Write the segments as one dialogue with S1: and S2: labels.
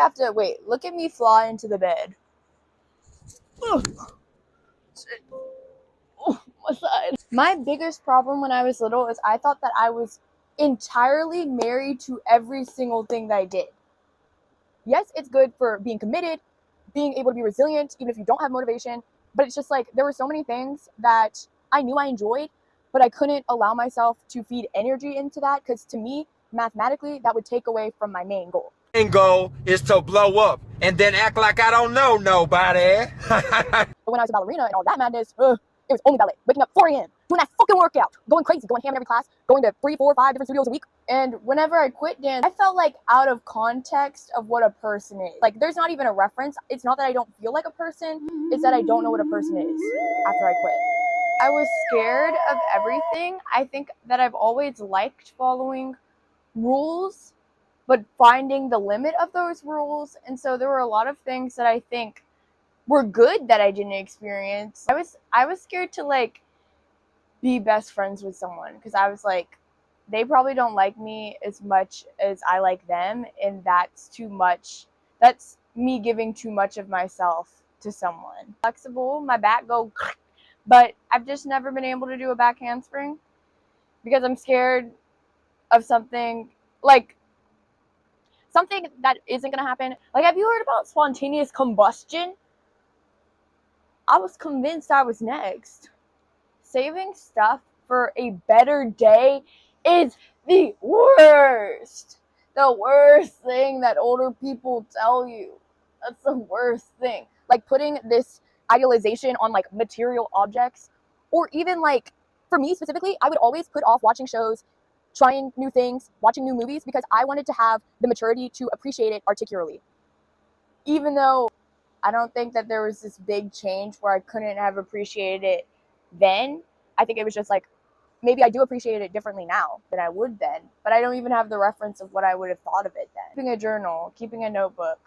S1: have to wait. Look at me fly into the bed. Ugh. Oh, my side. My biggest problem when I was little is I thought that I was entirely married to every single thing that I did. Yes, it's good for being committed, being able to be resilient, even if you don't have motivation. But it's just like there were so many things that I knew I enjoyed, but I couldn't allow myself to feed energy into that because to me, mathematically, that would take away from my main goal.
S2: Main goal is to blow up and then act like I don't know nobody.
S1: But when I was a ballerina and all that madness, it was only ballet. Waking up 4 a.m., doing that fucking workout, going crazy, going ham in every class, going to 3, 4, 5 different studios a week. And whenever I quit dance, I felt like out of context of what a person is. Like, there's not even a reference. It's not that I don't feel like a person, it's that I don't know what a person is after I quit. I was scared of everything. I think that I've always liked following rules, but finding the limit of those rules. And so there were a lot of things that I think were good that I didn't experience. I was scared to like be best friends with someone because I was like, they probably don't like me as much as I like them, and that's too much. That's me giving too much of myself to someone. Flexible, my back go, but I've just never been able to do a back handspring because I'm scared of something like something that isn't gonna happen. Like, have you heard about spontaneous combustion? I was convinced I was next. Saving stuff for a better day is the worst. The worst thing that older people tell you. That's the worst thing. Like putting this idealization on like material objects, or even like for me specifically, I would always put off watching shows, trying new things, watching new movies because I wanted to have the maturity to appreciate it articulately. Even though I don't think that there was this big change where I couldn't have appreciated it then. I think it was just like, maybe I do appreciate it differently now than I would then, but I don't even have the reference of what I would have thought of it then. Keeping a journal, keeping a notebook.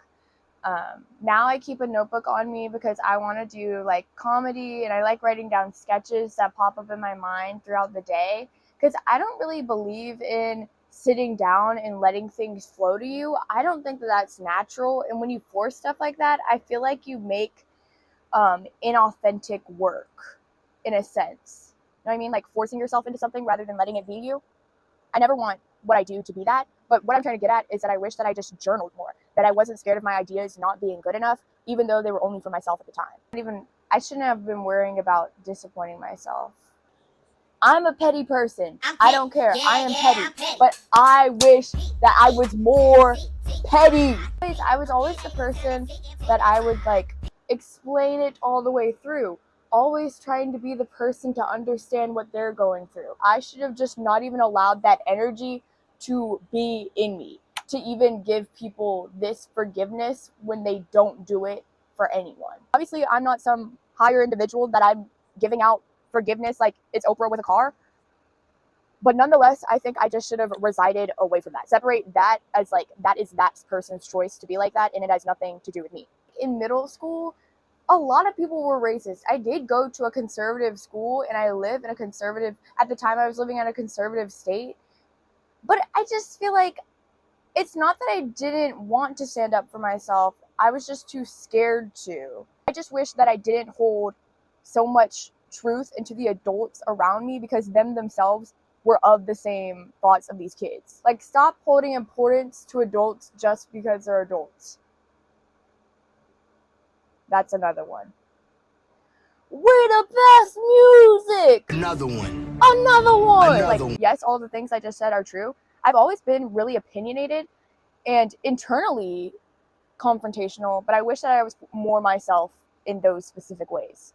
S1: Now I keep a notebook on me because I want to do like comedy, and I like writing down sketches that pop up in my mind throughout the day because I don't really believe in sitting down and letting things flow to you. I don't think that that's natural, and when you force stuff like that, I feel like you make inauthentic work in a sense. You know what I mean? Like forcing yourself into something rather than letting it be you. I never want what I do to be that, but what I'm trying to get at is that I wish that I just journaled more, that I wasn't scared of my ideas not being good enough, even though they were only for myself at the time. I shouldn't have been worrying about disappointing myself. I'm a petty person. I don't care. I am petty. But I wish that I was more petty. I was always the person that I would like explain it all the way through. Always trying to be the person to understand what they're going through. I should have just not even allowed that energy to be in me, to even give people this forgiveness when they don't do it for anyone. Obviously, I'm not some higher individual that I'm giving out forgiveness like it's Oprah with a car. But nonetheless, I think I just should have resided away from that. Separate that as like, that is that person's choice to be like that, and it has nothing to do with me. In middle school, a lot of people were racist. I did go to a conservative school, and I live in a conservative, at the time I was living in a conservative state. But I just feel like it's not that I didn't want to stand up for myself. I was just too scared to. I just wish that I didn't hold so much truth into the adults around me because them themselves were of the same thoughts of these kids. Like, stop holding importance to adults just because they're adults. That's another one. We're the best music!
S2: Another one.
S1: Another one!
S2: Another
S1: Like, yes, all the things I just said are true. I've always been really opinionated and internally confrontational, but I wish that I was more myself in those specific ways.